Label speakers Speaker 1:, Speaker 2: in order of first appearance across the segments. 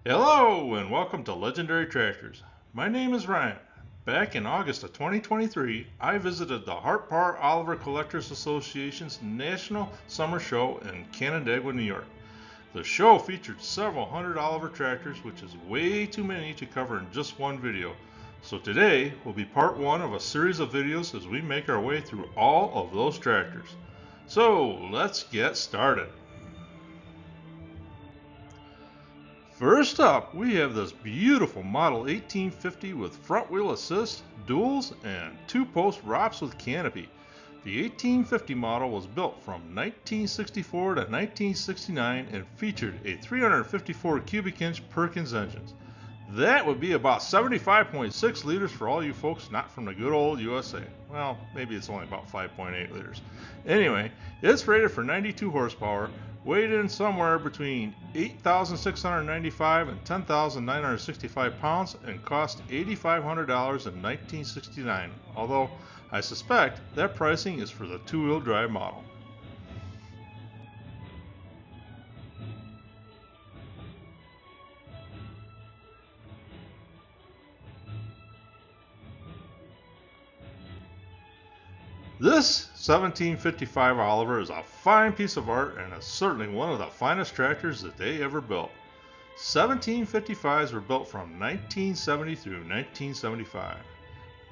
Speaker 1: Hello and welcome to Legendary Tractors. My name is Ryan. Back in August of 2023, I visited the Hart Parr Oliver Collectors Association's National Summer Show in Canandaigua, New York. The show featured several hundred Oliver tractors, which is way too many to cover in just one video. So today will be part one of a series of videos as we make our way through all of those tractors. So let's get started. First up, we have this beautiful Model 1850 with front wheel assist, duals, and two-post ROPS with canopy. The 1850 model was built from 1964 to 1969 and featured a 354 cubic inch Perkins engine. That would be about 75.6 liters for all you folks not from the good old USA. Well, maybe it's only about 5.8 liters. Anyway, it's rated for 92 horsepower, weighed in somewhere between 8,695 and 10,965 pounds, and cost $8,500 in 1969, although I suspect that pricing is for the two-wheel drive model. This 1755 Oliver is a fine piece of art and is certainly one of the finest tractors that they ever built. 1755s were built from 1970 through 1975.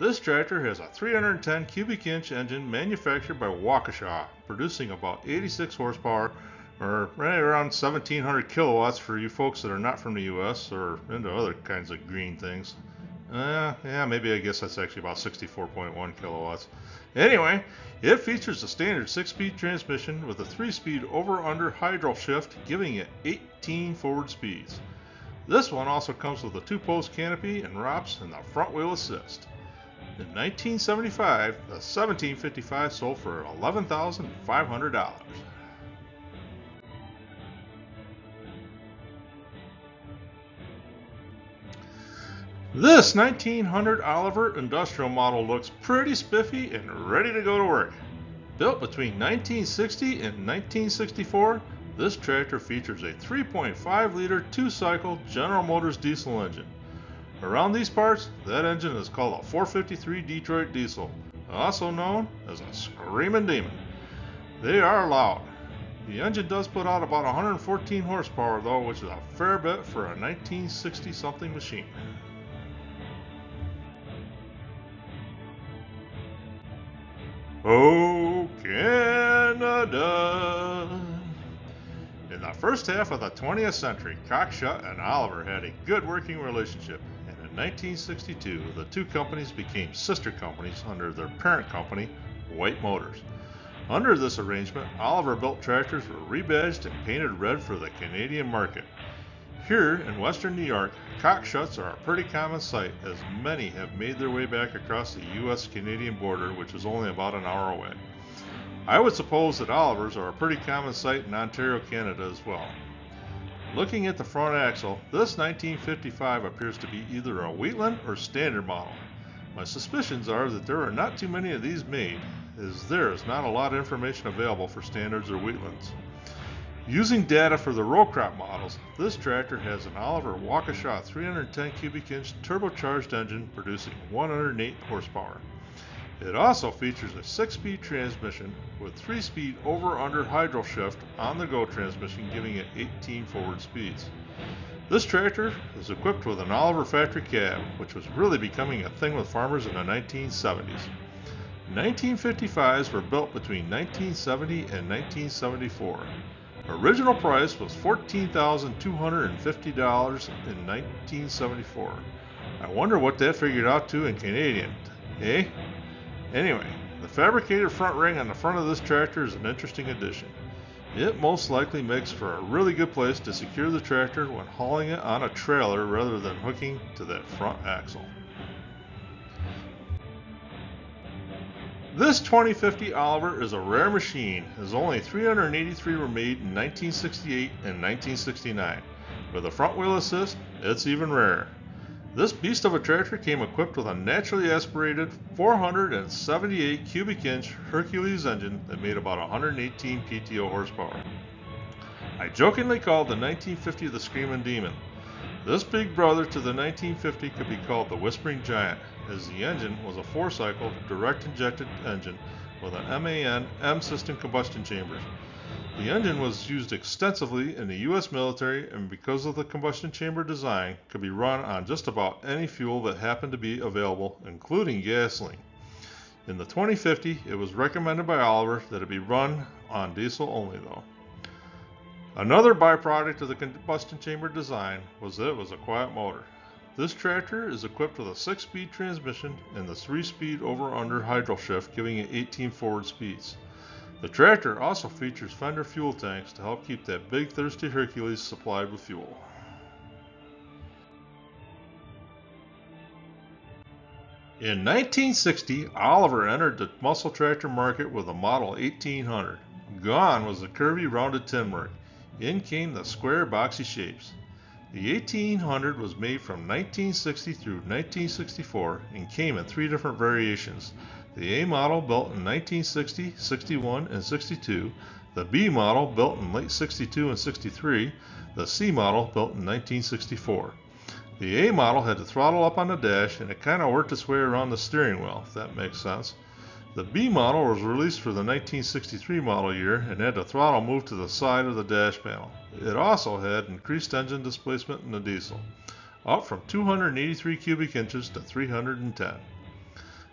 Speaker 1: This tractor has a 310 cubic inch engine manufactured by Cockshutt, producing about 86 horsepower, or right around 1700 kilowatts for you folks that are not from the US or into other kinds of green things. Maybe I guess that's actually about 64.1 kilowatts. Anyway, it features a standard 6-speed transmission with a 3-speed over-under hydro shift, giving it 18 forward speeds. This one also comes with a 2-post canopy and ROPS and the front wheel assist. In 1975, the 1755 sold for $11,500. This 1900 Oliver industrial model looks pretty spiffy and ready to go to work. Built between 1960 and 1964, this tractor features a 3.5 liter 2-cycle General Motors diesel engine. Around these parts, that engine is called a 453 Detroit diesel, also known as a screaming demon. They are loud. The engine does put out about 114 horsepower though, which is a fair bit for a 1960 something machine. Oh, Canada! In the first half of the 20th century, Cockshutt and Oliver had a good working relationship, and in 1962, the two companies became sister companies under their parent company, White Motors. Under this arrangement, Oliver built tractors were rebadged and painted red for the Canadian market. Here in western New York, Cockshutts are a pretty common sight, as many have made their way back across the US-Canadian border, which is only about an hour away. I would suppose that Olivers are a pretty common sight in Ontario, Canada as well. Looking at the front axle, this 1955 appears to be either a Wheatland or standard model. My suspicions are that there are not too many of these made, as there is not a lot of information available for standards or Wheatlands. Using data for the row crop models, this tractor has an Oliver Cockshutt 310 cubic inch turbocharged engine producing 108 horsepower. It also features a 6-speed transmission with 3-speed over-under hydro shift on the go transmission, giving it 18 forward speeds. This tractor is equipped with an Oliver factory cab, which was really becoming a thing with farmers in the 1970s. 1955s were built between 1970 and 1974. Original price was $14,250 in 1974. I wonder what that figured out to in Canadian, eh? Anyway, the fabricated front ring on the front of this tractor is an interesting addition. It most likely makes for a really good place to secure the tractor when hauling it on a trailer rather than hooking to that front axle. This 2050 Oliver is a rare machine, as only 383 were made in 1968 and 1969. With a front wheel assist, it's even rarer. This beast of a tractor came equipped with a naturally aspirated 478 cubic inch Hercules engine that made about 118 PTO horsepower. I jokingly called the 1950 the Screamin' Demon. This big brother to the 1950 could be called the Whispering Giant, as the engine was a 4-cycle direct injected engine with an MAN M system combustion chambers. The engine was used extensively in the U.S. military, and because of the combustion chamber design, could be run on just about any fuel that happened to be available, including gasoline. In the 2050, it was recommended by Oliver that it be run on diesel only though. Another byproduct of the combustion chamber design was that it was a quiet motor. This tractor is equipped with a 6-speed transmission and the 3-speed over-under hydro shift, giving it 18 forward speeds. The tractor also features fender fuel tanks to help keep that big thirsty Hercules supplied with fuel. In 1960, Oliver entered the muscle tractor market with a model 1800. Gone was the curvy rounded tin work. In came the square boxy shapes. The 1800 was made from 1960 through 1964 and came in 3 different variations. The A model built in 1960, 61, and 62, the B model built in late 62 and 63, the C model built in 1964. The A model had the throttle up on the dash and it kind of worked its way around the steering wheel, if that makes sense. The B model was released for the 1963 model year and had the throttle moved to the side of the dash panel. It also had increased engine displacement in the diesel, up from 283 cubic inches to 310.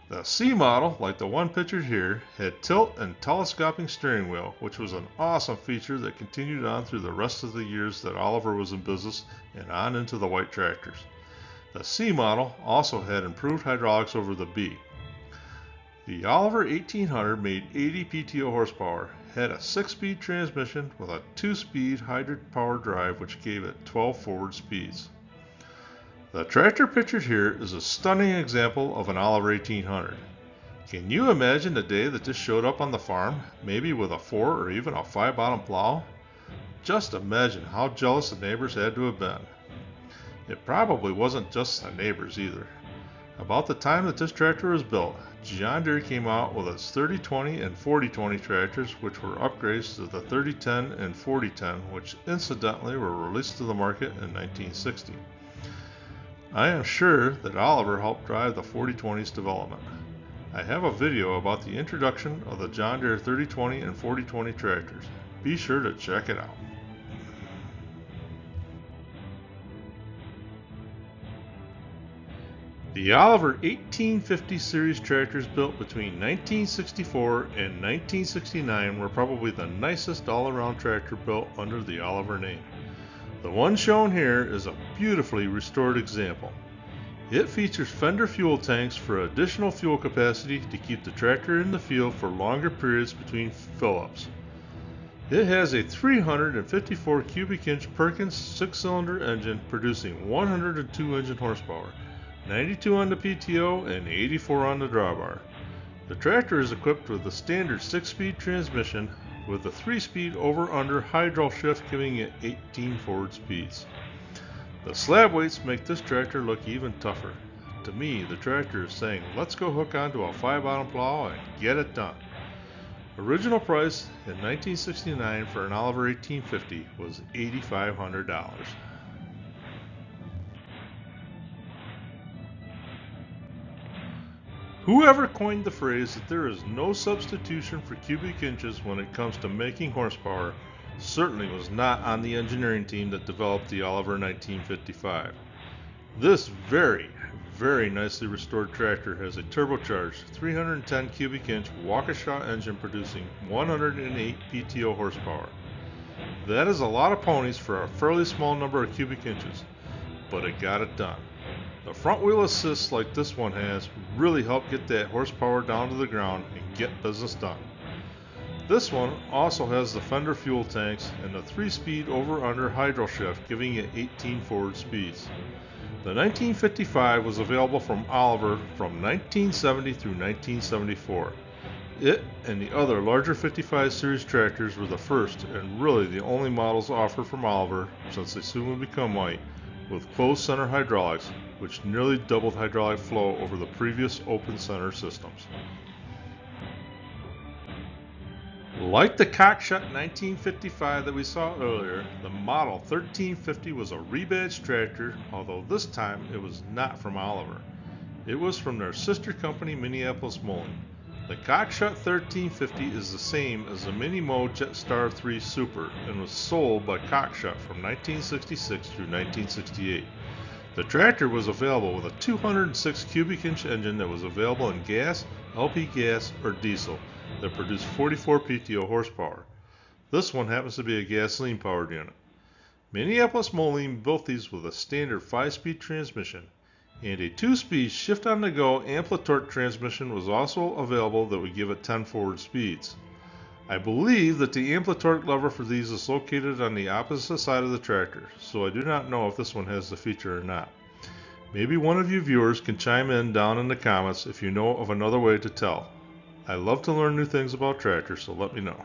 Speaker 1: The C model, like the one pictured here, had tilt and telescoping steering wheel, which was an awesome feature that continued on through the rest of the years that Oliver was in business and on into the white tractors. The C model also had improved hydraulics over the B. The Oliver 1800 made 80 PTO horsepower, had a 6-speed transmission with a 2-speed hybrid power drive which gave it 12 forward speeds. The tractor pictured here is a stunning example of an Oliver 1800. Can you imagine the day that this showed up on the farm, maybe with a 4 or even a 5-bottom plow? Just imagine how jealous the neighbors had to have been. It probably wasn't just the neighbors either. About the time that this tractor was built, John Deere came out with its 3020 and 4020 tractors, which were upgrades to the 3010 and 4010, which incidentally were released to the market in 1960. I am sure that Oliver helped drive the 4020's development. I have a video about the introduction of the John Deere 3020 and 4020 tractors. Be sure to check it out. The Oliver 1850 series tractors built between 1964 and 1969 were probably the nicest all-around tractor built under the Oliver name. The one shown here is a beautifully restored example. It features fender fuel tanks for additional fuel capacity to keep the tractor in the field for longer periods between fill-ups. It has a 354 cubic inch Perkins 6-cylinder engine producing 102 engine horsepower, 92 on the PTO and 84 on the drawbar. The tractor is equipped with a standard 6-speed transmission with a 3-speed over-under hydro shift, giving it 18 forward speeds. The slab weights make this tractor look even tougher. To me, the tractor is saying, let's go hook onto a 5-bottom plow and get it done. Original price in 1969 for an Oliver 1850 was $8,500. Whoever coined the phrase that there is no substitution for cubic inches when it comes to making horsepower certainly was not on the engineering team that developed the Oliver 1955. This very, very nicely restored tractor has a turbocharged 310 cubic inch Cockshutt engine producing 108 PTO horsepower. That is a lot of ponies for a fairly small number of cubic inches, but it got it done. The front wheel assists like this one has really help get that horsepower down to the ground and get business done. This one also has the fender fuel tanks and the 3-speed over-under hydro shift, giving it 18 forward speeds. The 1955 was available from Oliver from 1970 through 1974. It and the other larger 55 series tractors were the first and really the only models offered from Oliver, since they soon would become white, with closed center hydraulics, which nearly doubled hydraulic flow over the previous open center systems. Like the Cockshutt 1955 that we saw earlier, the model 1350 was a rebadged tractor, although this time it was not from Oliver. It was from their sister company Minneapolis Moline. The Cockshutt 1350 is the same as the Mini Mo Jetstar 3 Super and was sold by Cockshutt from 1966 through 1968. The tractor was available with a 206 cubic inch engine that was available in gas, LP gas, or diesel that produced 44 PTO horsepower. This one happens to be a gasoline powered unit. Minneapolis Moline built these with a standard 5-speed transmission, and a 2-speed shift-on-the-go Amplitorque transmission was also available that would give it 10 forward speeds. I believe that the Amplitorque lever for these is located on the opposite side of the tractor, so I do not know if this one has the feature or not. Maybe one of you viewers can chime in down in the comments if you know of another way to tell. I love to learn new things about tractors, so let me know.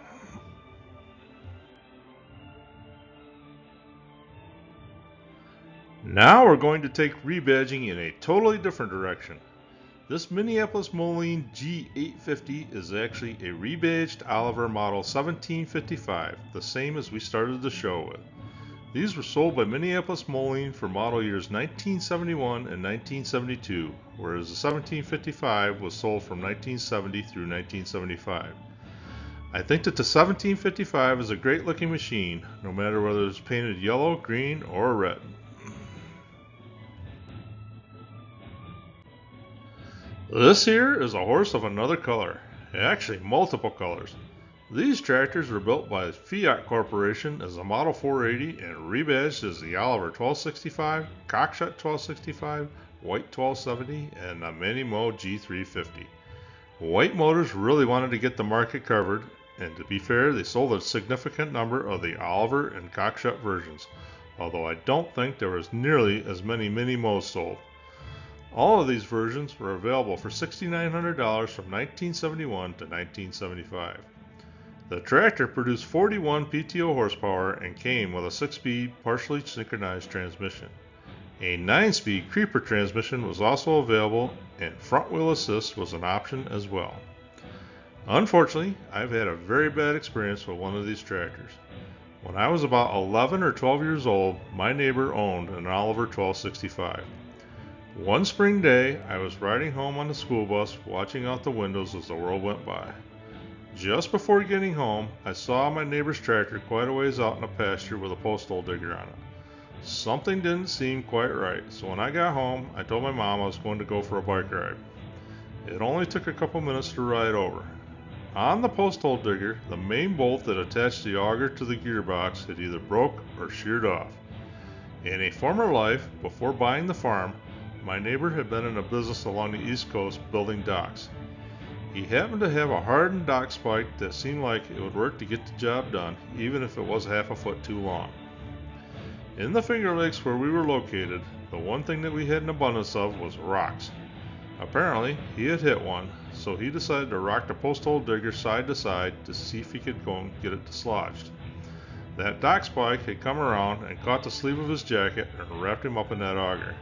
Speaker 1: Now we're going to take rebadging in a totally different direction. This Minneapolis Moline G850 is actually a rebadged Oliver model 1755, the same as we started the show with. These were sold by Minneapolis Moline for model years 1971 and 1972, whereas the 1755 was sold from 1970 through 1975. I think that the 1755 is a great looking machine, no matter whether it's painted yellow, green, or red. This here is a horse of another color, actually multiple colors. These tractors were built by Fiat Corporation as a Model 480 and rebadged as the Oliver 1265, Cockshutt 1265, White 1270, and the Mini Mo G350. White Motors really wanted to get the market covered, and to be fair, they sold a significant number of the Oliver and Cockshutt versions, although I don't think there was nearly as many Mini Mo's sold. All of these versions were available for $6,900 from 1971 to 1975. The tractor produced 41 PTO horsepower and came with a 6-speed partially synchronized transmission. A 9-speed creeper transmission was also available, and front wheel assist was an option as well. Unfortunately, I've had a very bad experience with one of these tractors. When I was about 11 or 12 years old, my neighbor owned an Oliver 1265. One spring day, I was riding home on the school bus, watching out the windows as the world went by. Just before getting home, I saw my neighbor's tractor quite a ways out in a pasture with a post hole digger on it. Something didn't seem quite right, so when I got home, I told my mom I was going to go for a bike ride. It only took a couple minutes to ride over. On the post hole digger, the main bolt that attached the auger to the gearbox had either broke or sheared off. In a former life, before buying the farm, my neighbor had been in a business along the East Coast building docks. He happened to have a hardened dock spike that seemed like it would work to get the job done, even if it was half a foot too long. In the Finger Lakes where we were located, the one thing that we had an abundance of was rocks. Apparently, he had hit one, so he decided to rock the post hole digger side to side to see if he could go and get it dislodged. That dock spike had come around and caught the sleeve of his jacket and wrapped him up in that auger.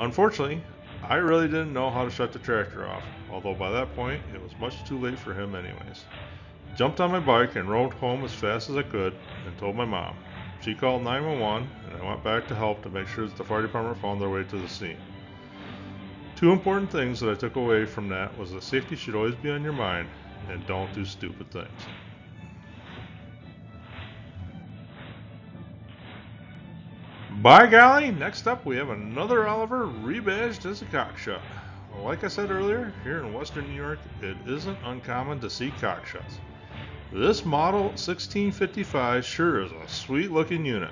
Speaker 1: Unfortunately, I really didn't know how to shut the tractor off, although by that point it was much too late for him anyways. Jumped on my bike and rode home as fast as I could and told my mom. She called 911 and I went back to help to make sure that the fire department found their way to the scene. Two important things that I took away from that was that safety should always be on your mind and don't do stupid things. By golly, next up we have another Oliver rebadged as a Cockshutt. Like I said earlier, here in Western New York, it isn't uncommon to see Cockshutts. This model 1655 sure is a sweet looking unit.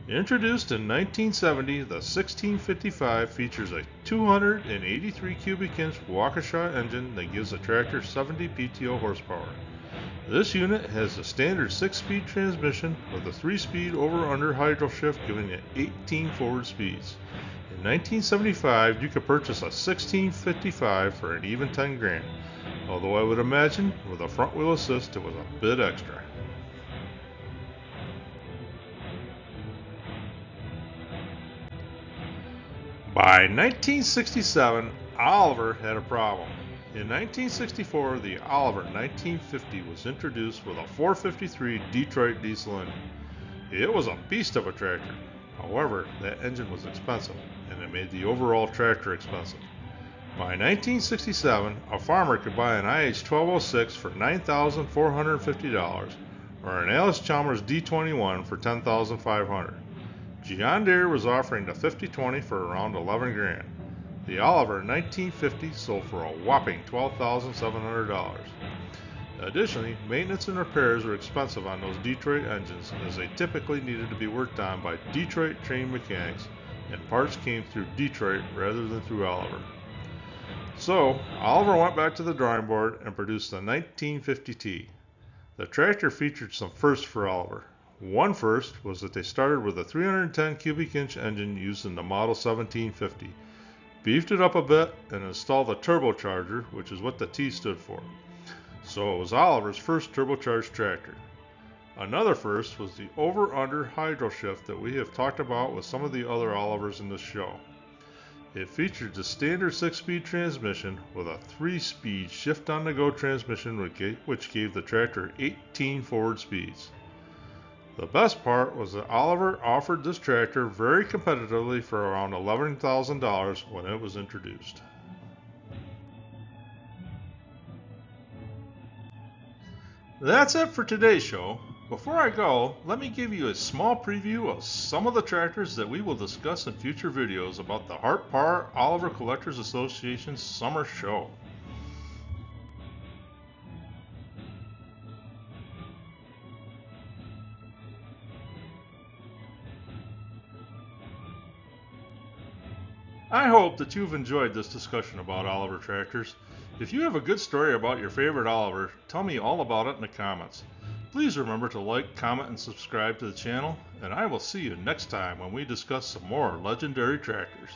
Speaker 1: Introduced in 1970, the 1655 features a 283 cubic inch Waukesha engine that gives the tractor 70 PTO horsepower. This unit has a standard 6-speed transmission with a 3-speed over-under hydro shift giving it 18 forward speeds. In 1975, you could purchase a 1655 for an even 10 grand, although I would imagine with a front wheel assist it was a bit extra. By 1967, Oliver had a problem. In 1964, the Oliver 1950 was introduced with a 453 Detroit diesel engine. It was a beast of a tractor. However, that engine was expensive, and it made the overall tractor expensive. By 1967, a farmer could buy an IH-1206 for $9,450 or an Allis-Chalmers D21 for $10,500. John Deere was offering the 5020 for around $11,000. The Oliver 1950 sold for a whopping $12,700. Additionally, maintenance and repairs were expensive on those Detroit engines as they typically needed to be worked on by Detroit trained mechanics, and parts came through Detroit rather than through Oliver. So, Oliver went back to the drawing board and produced the 1950T. The tractor featured some firsts for Oliver. One first was that they started with a 310 cubic inch engine used in the Model 1750, beefed it up a bit, and installed a turbocharger, which is what the T stood for. So it was Oliver's first turbocharged tractor. Another first was the over-under hydro shift that we have talked about with some of the other Olivers in this show. It featured the standard 6-speed transmission with a 3-speed shift-on-the-go transmission which gave the tractor 18 forward speeds. The best part was that Oliver offered this tractor very competitively for around $11,000 when it was introduced. That's it for today's show. Before I go, let me give you a small preview of some of the tractors that we will discuss in future videos about the Hart Parr Oliver Collectors Association Summer Show. I hope that you've enjoyed this discussion about Oliver tractors. If you have a good story about your favorite Oliver, tell me all about it in the comments. Please remember to like, comment, and subscribe to the channel, and I will see you next time when we discuss some more legendary tractors.